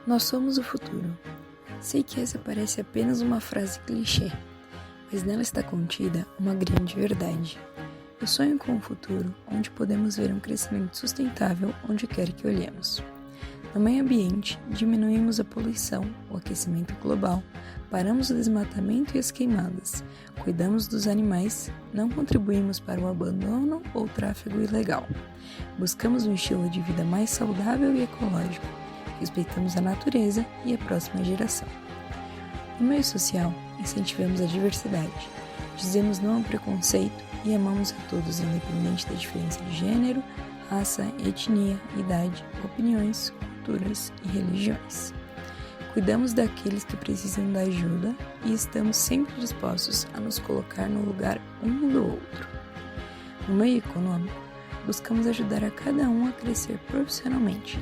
Nós somos o futuro. Sei que essa parece apenas uma frase clichê, mas nela está contida uma grande verdade. Eu sonho com um futuro onde podemos ver um crescimento sustentável onde quer que olhemos. No meio ambiente, diminuímos a poluição, o aquecimento global, paramos o desmatamento e as queimadas, cuidamos dos animais, não contribuímos para o abandono ou tráfego ilegal. Buscamos um estilo de vida mais saudável e ecológico, respeitamos a natureza e a próxima geração. No meio social, incentivamos a diversidade, dizemos não ao preconceito e amamos a todos independente da diferença de gênero, raça, etnia, idade, opiniões, culturas e religiões. Cuidamos daqueles que precisam da ajuda e estamos sempre dispostos a nos colocar no lugar um do outro. No meio econômico, buscamos ajudar a cada um a crescer profissionalmente,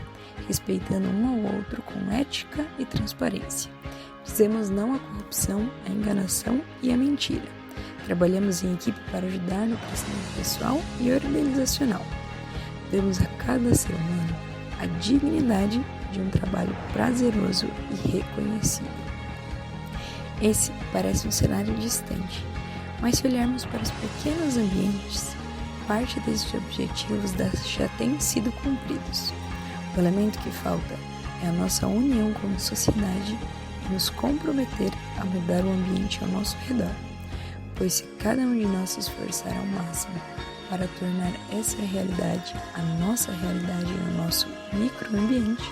respeitando um ao outro com ética e transparência. Dizemos não à corrupção, à enganação e à mentira. Trabalhamos em equipe para ajudar no crescimento pessoal e organizacional. Damos a cada ser humano a dignidade de um trabalho prazeroso e reconhecido. Esse parece um cenário distante, mas se olharmos para os pequenos ambientes, parte desses objetivos já têm sido cumpridos. O elemento que falta é a nossa união como sociedade e nos comprometer a mudar o ambiente ao nosso redor, pois se cada um de nós se esforçar ao máximo para tornar essa realidade a nossa realidade no nosso microambiente,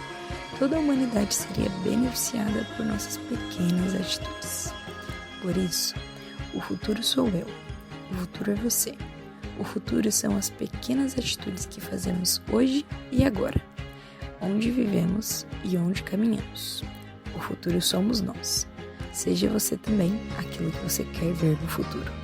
toda a humanidade seria beneficiada por nossas pequenas atitudes. Por isso, o futuro sou eu, o futuro é você. O futuro são as pequenas atitudes que fazemos hoje e agora, onde vivemos e onde caminhamos. O futuro somos nós. Seja você também aquilo que você quer ver no futuro.